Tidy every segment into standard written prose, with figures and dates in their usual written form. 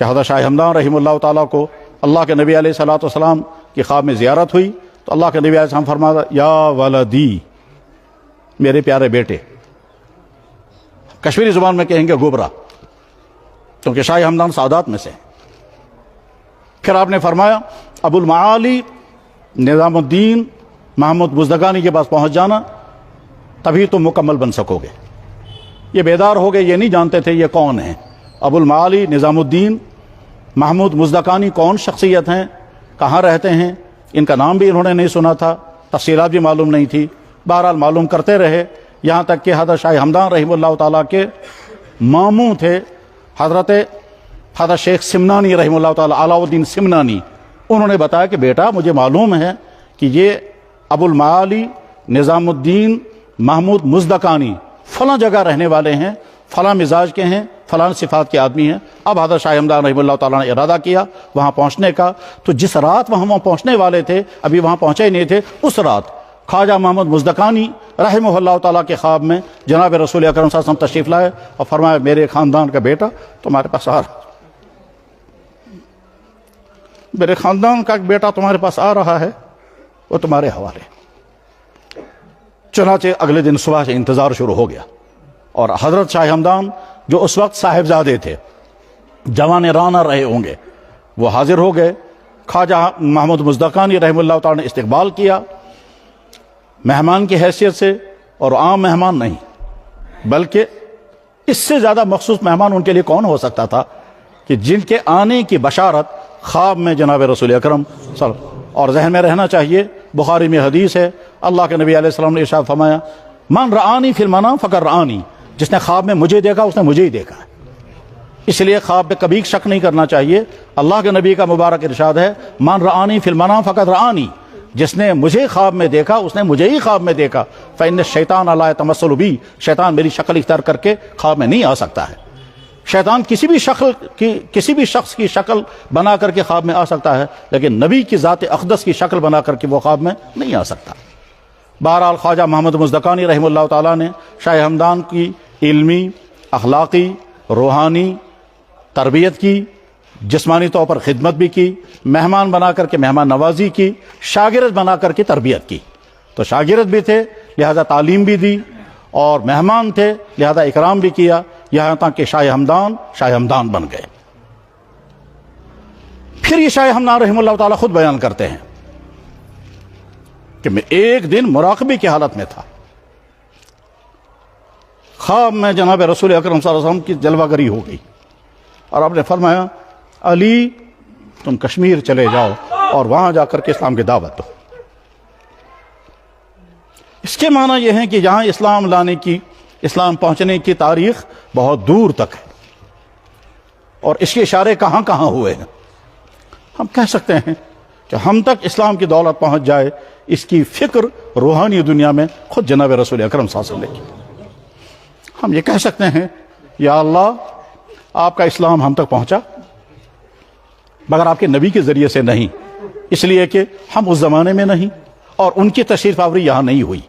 کہ حضرت شاہ ہمدان رحمہ اللہ تعالیٰ کو اللہ کے نبی علیہ الصلوۃ والسلام کی خواب میں زیارت ہوئی تو اللہ کے نبی علیہ السلام فرمایا یا ولدی، میرے پیارے بیٹے، کشمیری زبان میں کہیں گے گوبرا، کیونکہ شاہ ہمدان سعادات میں سے۔ پھر آپ نے فرمایا ابو المعالی نظام الدین محمود بزدگانی کے پاس پہنچ جانا، تبھی تم مکمل بن سکو گے۔ یہ بیدار ہو گئے، یہ نہیں جانتے تھے یہ کون ہیں۔ ابو المعالی نظام الدین محمود بزدگانی کون شخصیت ہیں، کہاں رہتے ہیں، ان کا نام بھی انہوں نے نہیں سنا تھا، تفصیلات بھی معلوم نہیں تھی۔ بہرحال معلوم کرتے رہے، یہاں تک کہ حضرت شاہ ہمدان رحمہ اللہ تعالیٰ کے ماموں تھے حضرت شیخ سمنانی رحمہ اللہ تعالیٰ، علاء الدین سمنانی، انہوں نے بتایا کہ بیٹا مجھے معلوم ہے کہ یہ ابو المعالی نظام الدین محمود مزدکانی فلاں جگہ رہنے والے ہیں، فلاں مزاج کے ہیں، فلاں صفات کے آدمی ہیں۔ اب حضرت شاہ ہمدان رحمہ اللہ تعالیٰ نے ارادہ کیا وہاں پہنچنے کا، تو جس رات وہاں پہنچنے والے تھے، ابھی وہاں پہنچے ہی نہیں تھے، اس رات خواجہ محمد مزدکانی رحمہ اللہ تعالیٰ کے خواب میں جناب رسول اکرم صلی اللہ علیہ وسلم تشریف لائے اور فرمایا میرے خاندان کا بیٹا تمہارے پاس آ رہا، میرے خاندان کا بیٹا تمہارے پاس آ رہا ہے، وہ تمہارے حوالے۔ چنانچہ اگلے دن صبح سے انتظار شروع ہو گیا، اور حضرت شاہ ہمدان جو اس وقت صاحبزادے تھے، جوان رانا رہے ہوں گے، وہ حاضر ہو گئے۔ خواجہ محمود مزدکانی رحمہ اللہ تعالیٰ نے استقبال کیا مہمان کی حیثیت سے، اور عام مہمان نہیں بلکہ اس سے زیادہ مخصوص مہمان ان کے لیے کون ہو سکتا تھا کہ جن کے آنے کی بشارت خواب میں جناب رسول اکرم صلی اللہ علیہ وسلم۔ اور ذہن میں رہنا چاہیے، بخاری میں حدیث ہے، اللہ کے نبی علیہ السلام نے ارشاد فرمایا من رآنی فی المنام فقد رآنی، جس نے خواب میں مجھے دیکھا اس نے مجھے ہی دیکھا ہے۔ اس لیے خواب پہ کبھی شک نہیں کرنا چاہیے۔ اللہ کے نبی کا مبارک ارشاد ہے من رآنی فی المنام فقد رآنی، جس نے مجھے خواب میں دیکھا اس نے مجھے ہی خواب میں دیکھا۔ فإن الشیطان لا يتمثل بی، شیطان میری شکل اختیار کر کے خواب میں نہیں آ سکتا ہے۔ شیطان کسی بھی شخص کی شکل بنا کر کے خواب میں آ سکتا ہے، لیکن نبی کی ذات اقدس کی شکل بنا کر کے وہ خواب میں نہیں آ سکتا۔ بہرحال خواجہ محمد مزدکانی رحمہ اللہ تعالیٰ نے شاہ ہمدان کی علمی، اخلاقی، روحانی تربیت کی، جسمانی طور پر خدمت بھی کی، مہمان بنا کر کے مہمان نوازی کی، شاگرد بنا کر کے تربیت کی۔ تو شاگرد بھی تھے لہذا تعلیم بھی دی، اور مہمان تھے لہذا اکرام بھی کیا، یہاں تک کہ شاہ ہمدان بن گئے۔ پھر یہ شاہ ہمدان رحمہ اللہ تعالیٰ خود بیان کرتے ہیں کہ میں ایک دن مراقبے کی حالت میں تھا، خواب میں جناب رسول اکرم صلی اللہ علیہ وسلم کی جلوہ گری ہو گئی، اور آپ نے فرمایا علی تم کشمیر چلے جاؤ اور وہاں جا کر کے اسلام کی دعوت دو۔ اس کے معنی یہ ہے کہ یہاں اسلام لانے کی، اسلام پہنچنے کی تاریخ بہت دور تک ہے، اور اس کے اشارے کہاں کہاں ہوئے ہیں۔ ہم کہہ سکتے ہیں کہ ہم تک اسلام کی دولت پہنچ جائے، اس کی فکر روحانی دنیا میں خود جناب رسول اکرم صلی اللہ علیہ وسلم نے کی۔ ہم یہ کہہ سکتے ہیں یا اللہ آپ کا اسلام ہم تک پہنچا مگر آپ کے نبی کے ذریعے سے نہیں، اس لیے کہ ہم اس زمانے میں نہیں اور ان کی تشریف آوری یہاں نہیں ہوئی۔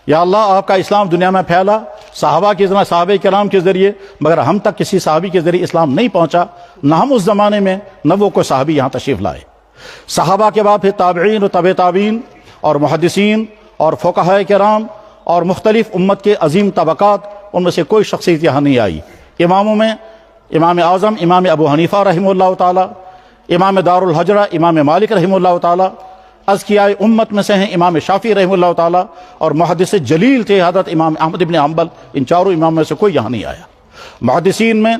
یا اللہ آپ کا اسلام دنیا میں پھیلا صحابہ کرام کے ذریعے، مگر ہم تک کسی صحابی کے ذریعے اسلام نہیں پہنچا، نہ ہم اس زمانے میں نہ وہ کوئی صحابی یہاں تشریف لائے۔ صحابہ کے بعد پھر تابعین و تبع تابعین اور محدثین اور فقہاء کرام اور مختلف امت کے عظیم طبقات، ان میں سے کوئی شخصیت یہاں نہیں آئی۔ اماموں میں امام اعظم امام ابو حنیفہ رحمہ اللہ تعالی، امام دار الحجرہ امام مالک رحمہ اللہ تعالی، ازکیاء امت میں سے ہیں امام شافعی رحمہ اللہ تعالی، اور محدث جلیل تھے حضرت امام احمد بن حنبل، ان چاروں امام میں سے کوئی یہاں نہیں آیا۔ محدثین میں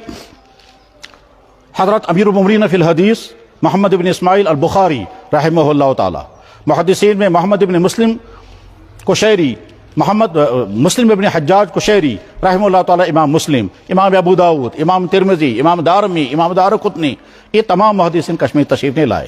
حضرت امیر المؤمنین فی الحدیث محمد بن اسماعیل البخاری رحمہ اللہ تعالی، محدثین میں محمد بن مسلم قشیری، مسلم بن حجاج قشیری رحمہ اللہ تعالی، امام مسلم، امام ابو داود، امام ترمذی، امام دارمی، امام دارقطنی، یہ تمام محدثین کشمیر تشریف نہیں لائے۔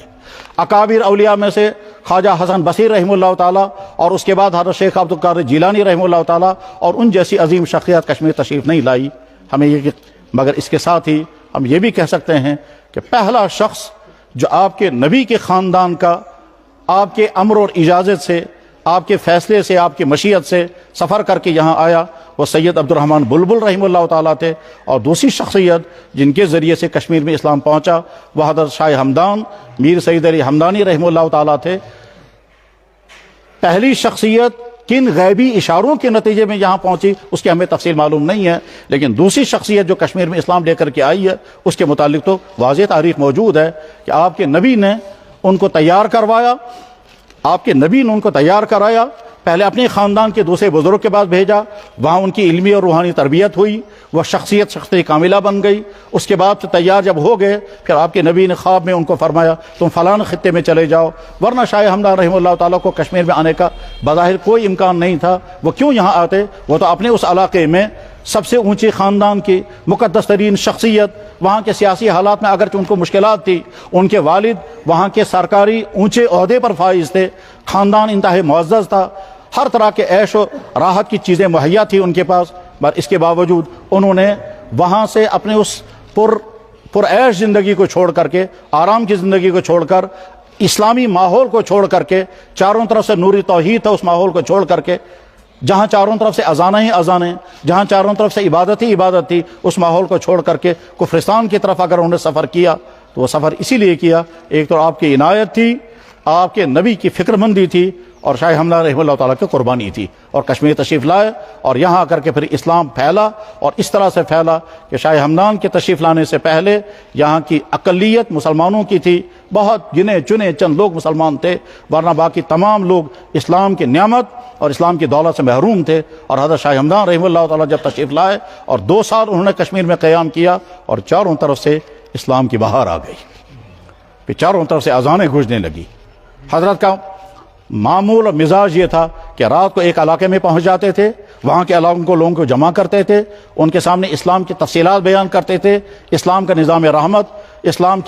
اکابر اولیاء میں سے خواجہ حسن بصیر رحمہ اللہ تعالی، اور اس کے بعد حضرت شیخ عبد القادر جیلانی رحمہ اللہ تعالی، اور ان جیسی عظیم شخصیات کشمیر تشریف نہیں لائی۔ ہمیں یہ مگر اس کے ساتھ ہی ہم یہ بھی کہہ سکتے ہیں کہ پہلا شخص جو آپ کے نبی کے خاندان کا آپ کے امر اور اجازت سے آپ کے فیصلے سے، آپ کی مشیت سے سفر کر کے یہاں آیا، وہ سید عبد الرحمن بلبل رحمہ اللہ تعالیٰ تھے۔ اور دوسری شخصیت جن کے ذریعے سے کشمیر میں اسلام پہنچا وہ حضرت شاہ ہمدان میر سید علی ہمدانی رحمہ اللہ تعالیٰ تھے۔ پہلی شخصیت کن غیبی اشاروں کے نتیجے میں یہاں پہنچی اس کی ہمیں تفصیل معلوم نہیں ہے، لیکن دوسری شخصیت جو کشمیر میں اسلام لے کر کے آئی ہے اس کے متعلق تو واضح تاریخ موجود ہے کہ آپ کے نبی نے ان کو تیار کروایا، آپ کے نبی نے ان کو تیار کرایا، پہلے اپنے خاندان کے دوسرے بزرگ کے پاس بھیجا، وہاں ان کی علمی اور روحانی تربیت ہوئی، وہ شخصیت کاملہ بن گئی۔ اس کے بعد تیار جب ہو گئے پھر آپ کے نبی نے خواب میں ان کو فرمایا تم فلاں خطے میں چلے جاؤ، ورنہ شاہ ہمدان رحمہ اللہ تعالیٰ کو کشمیر میں آنے کا بظاہر کوئی امکان نہیں تھا۔ وہ کیوں یہاں آتے؟ وہ تو اپنے اس علاقے میں سب سے اونچی خاندان کی مقدس ترین شخصیت، وہاں کے سیاسی حالات میں اگرچہ ان کو مشکلات تھی، ان کے والد وہاں کے سرکاری اونچے عہدے پر فائز تھے، خاندان انتہائی معزز تھا، ہر طرح کے عیش و راحت کی چیزیں مہیا تھی ان کے پاس، پر اس کے باوجود انہوں نے وہاں سے اپنے اس پر عیش زندگی کو چھوڑ کر کے، آرام کی زندگی کو چھوڑ کر، اسلامی ماحول کو چھوڑ کر کے، چاروں طرف سے نوری توحید تھا اس ماحول کو چھوڑ کر کے، جہاں چاروں طرف سے اذانیں ہی اذانیں، جہاں چاروں طرف سے عبادت ہی عبادت تھی، اس ماحول کو چھوڑ کر کے کفرستان کی طرف اگر انہوں نے سفر کیا تو وہ سفر اسی لیے کیا، ایک تو آپ کی عنایت تھی، آپ کے نبی کی فکر مندی تھی، اور شاہ ہمدان رحمہ اللہ تعالیٰ کی قربانی تھی، اور کشمیر تشریف لائے اور یہاں آ کر کے پھر اسلام پھیلا، اور اس طرح سے پھیلا کہ شاہ ہمدان کے تشریف لانے سے پہلے یہاں کی اقلیت مسلمانوں کی تھی، بہت گنے چنے چند لوگ مسلمان تھے، ورنہ باقی تمام لوگ اسلام کی نعمت اور اسلام کی دولت سے محروم تھے۔ اور حضرت شاہ ہمدان رحمہ اللہ تعالیٰ جب تشریف لائے اور 2 سال انہوں نے کشمیر میں قیام کیا اور چاروں طرف سے اسلام کی بہار آ گئی، پھر چاروں طرف سے اذانیں گونجنے لگی۔ حضرت کا معمول اور مزاج یہ تھا کہ رات کو ایک علاقے میں پہنچ جاتے تھے، وہاں کے علاقوں کو لوگوں کو جمع کرتے تھے، ان کے سامنے اسلام کی تفصیلات بیان کرتے تھے، اسلام کا نظام رحمت، اسلام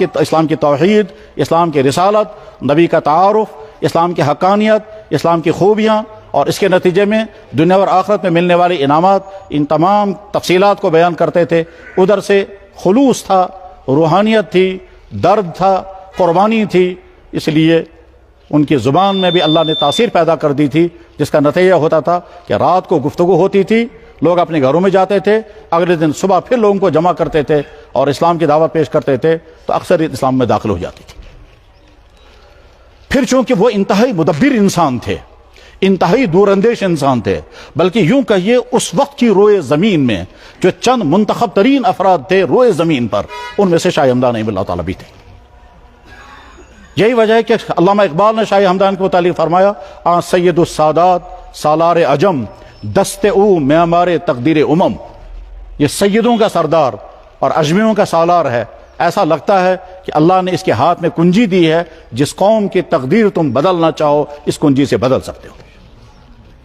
کی توحید، اسلام کی رسالت، نبی کا تعارف، اسلام کی حقانیت، اسلام کی خوبیاں، اور اس کے نتیجے میں دنیا اور آخرت میں ملنے والے انعامات، ان تمام تفصیلات کو بیان کرتے تھے۔ ادھر سے خلوص تھا، روحانیت تھی، درد تھا، قربانی تھی، اس لیے ان کی زبان میں بھی اللہ نے تاثیر پیدا کر دی تھی، جس کا نتیجہ ہوتا تھا کہ رات کو گفتگو ہوتی تھی، لوگ اپنے گھروں میں جاتے تھے، اگلے دن صبح پھر لوگوں کو جمع کرتے تھے اور اسلام کی دعوت پیش کرتے تھے، تو اکثریت اسلام میں داخل ہو جاتی تھی۔ پھر چونکہ وہ انتہائی مدبر انسان تھے، انتہائی دور اندیش انسان تھے، بلکہ یوں کہیے اس وقت کی روئے زمین میں جو چند منتخب ترین افراد تھے روئے زمین پر، ان میں سے شاہ ہمدان رحمہ اللہ تعالیٰ بھی تھے۔ یہی وجہ ہے کہ علامہ اقبال نے شاہ ہمدان کے متعلق فرمایا، آن سید السادات سالار عجم دست او معمار تقدیر امم، یہ سیدوں کا سردار اور اجمیوں کا سالار ہے، ایسا لگتا ہے کہ اللہ نے اس کے ہاتھ میں کنجی دی ہے، جس قوم کی تقدیر تم بدلنا چاہو اس کنجی سے بدل سکتے ہو۔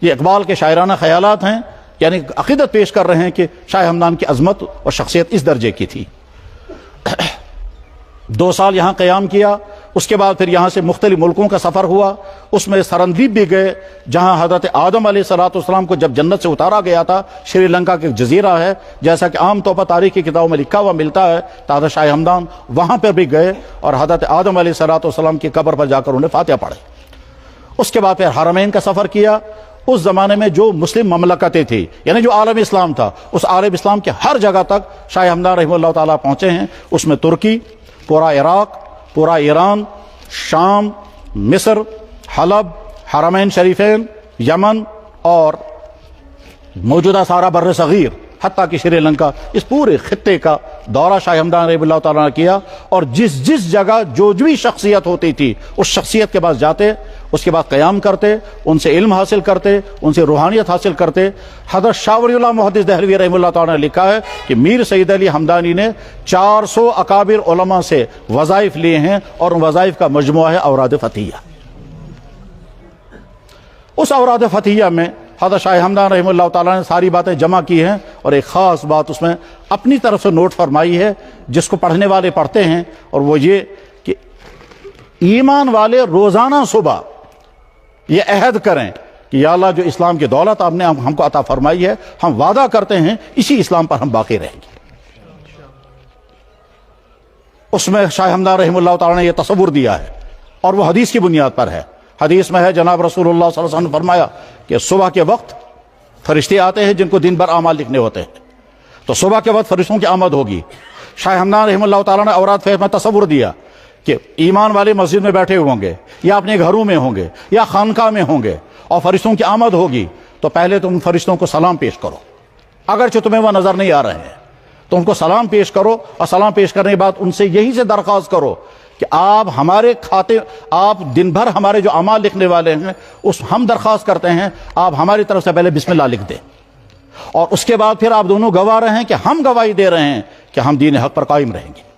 یہ اقبال کے شاعرانہ خیالات ہیں، یعنی عقیدت پیش کر رہے ہیں کہ شاہ ہمدان کی عظمت اور شخصیت اس درجے کی تھی۔ 2 سال یہاں قیام کیا، اس کے بعد پھر یہاں سے مختلف ملکوں کا سفر ہوا، اس میں سرندیپ بھی گئے جہاں حضرت آدم علیہ السلام کو جب جنت سے اتارا گیا تھا، شری لنکا کے جزیرہ ہے، جیسا کہ عام طور پر تاریخ کی کتابوں میں لکھا ہوا ملتا ہے، تو حضرت شاہ ہمدان وہاں پر بھی گئے اور حضرت آدم علیہ السلام کی قبر پر جا کر انہیں فاتحہ پڑھے۔ اس کے بعد پھر حرمین کا سفر کیا۔ اس زمانے میں جو مسلم مملکتیں تھیں، یعنی جو عالم اسلام تھا، اس عالم اسلام کے ہر جگہ تک شاہ ہمدان رحمہ اللہ تعالیٰ پہنچے ہیں۔ اس میں ترکی، پورا عراق، پورا ایران، شام، مصر، حلب، حرمین شریفین، یمن اور موجودہ سارا بر صغیر حتیٰ کہ شری لنکا، اس پورے خطے کا دورہ شاہ ہمدان رحمہ اللہ تعالیٰ نے کیا، اور جس جگہ جو بھی شخصیت ہوتی تھی اس شخصیت کے پاس جاتے، اس کے بعد قیام کرتے، ان سے علم حاصل کرتے، ان سے روحانیت حاصل کرتے۔ حضرت شاہ ولی اللہ محدث دہلوی رحمہ اللہ تعالیٰ نے لکھا ہے کہ میر سید علی ہمدانی نے 400 اکابر علماء سے وظائف لیے ہیں، اور ان وظائف کا مجموعہ ہے اوراد فتحیہ۔ اس اوراد فتحیہ میں حضرت شاہ ہمدان رحمہ اللہ تعالیٰ نے ساری باتیں جمع کی ہیں، اور ایک خاص بات اس میں اپنی طرف سے نوٹ فرمائی ہے جس کو پڑھنے والے پڑھتے ہیں، اور وہ یہ کہ ایمان والے روزانہ صبح یہ عہد کریں کہ یا اللہ جو اسلام کی دولت آپ نے ہم کو عطا فرمائی ہے، ہم وعدہ کرتے ہیں اسی اسلام پر ہم باقی رہیں گے۔ اس میں شاہ ہمدان رحمہ اللہ تعالیٰ نے یہ تصور دیا ہے، اور وہ حدیث کی بنیاد پر ہے۔ حدیث میں ہے جناب رسول اللہ صلی اللہ علیہ وسلم نے فرمایا کہ صبح کے وقت فرشتے آتے ہیں جن کو دن بھر اعمال لکھنے ہوتے ہیں، تو صبح کے وقت فرشتوں کی آمد ہوگی۔ شاہ ہمدان رحمہ اللہ تعالیٰ نے اوراد فیض میں تصور دیا کہ ایمان والے مسجد میں بیٹھے ہوں گے یا اپنے گھروں میں ہوں گے یا خانقاہ میں ہوں گے اور فرشتوں کی آمد ہوگی، تو پہلے تم فرشتوں کو سلام پیش کرو، اگرچہ تمہیں وہ نظر نہیں آ رہے ہیں تو ان کو سلام پیش کرو، اور سلام پیش کرنے کے بعد ان سے یہی سے درخواست کرو کہ آپ ہمارے کھاتے، آپ دن بھر ہمارے جو اعمال لکھنے والے ہیں ہم درخواست کرتے ہیں آپ ہماری طرف سے پہلے بسم اللہ لکھ دیں، اور اس کے بعد پھر آپ دونوں گواہ رہے ہیں کہ ہم گواہی دے رہے ہیں کہ ہم دین حق پر قائم رہیں گے۔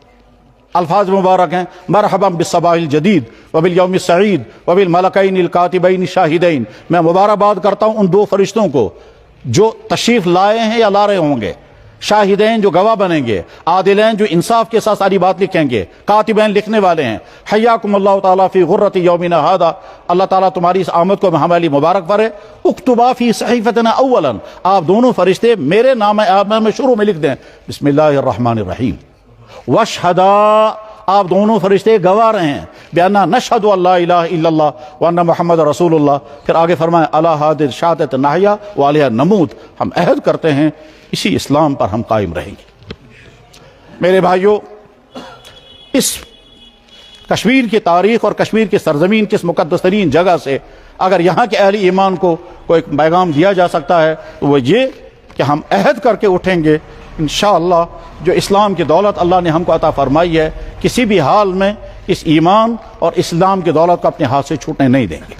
الفاظ مبارک ہیں مرحبا بالصباح الجدید وبالیوم السعید وبالملکین الکاتبین الشاہدین۔ میں مبارکباد کرتا ہوں ان دو فرشتوں کو جو تشریف لائے ہیں یا لا رہے ہوں گے، شاہدین جو گواہ بنیں گے، عادلین جو انصاف کے ساتھ ساری بات لکھیں گے، کاتبین لکھنے والے ہیں۔ حیاکم اللہ تعالیٰ فی غرۃ یومنا ھذا، اللہ تعالیٰ تمہاری اس آمد کو ہمارے لیے مبارک کرے۔ اکتبا فی صحیفتنا اولا، آپ دونوں فرشتے میرے نام اعمال میں شروع میں لکھ دیں بسم اللہ الرحمن الرحیم۔ واشہدا، آپ دونوں فرشتے گواہ رہے ہیں بیانا نشہد ان لا الہ الا اللہ وان محمد رسول اللہ۔ پھر آگے فرمائیں علی ھذہ شہادۃ نحیا وعلیہا نموت، ہم عہد کرتے ہیں اسی اسلام پر ہم قائم رہیں گے۔ میرے بھائیوں، اس کشمیر کی تاریخ اور کشمیر کی سرزمین کی اس مقدس ترین جگہ سے اگر یہاں کے اہل ایمان کو کوئی پیغام دیا جا سکتا ہے تو وہ یہ کہ ہم عہد کر کے اٹھیں گے انشاءاللہ جو اسلام کی دولت اللہ نے ہم کو عطا فرمائی ہے، کسی بھی حال میں اس ایمان اور اسلام کی دولت کو اپنے ہاتھ سے چھوٹنے نہیں دیں گے۔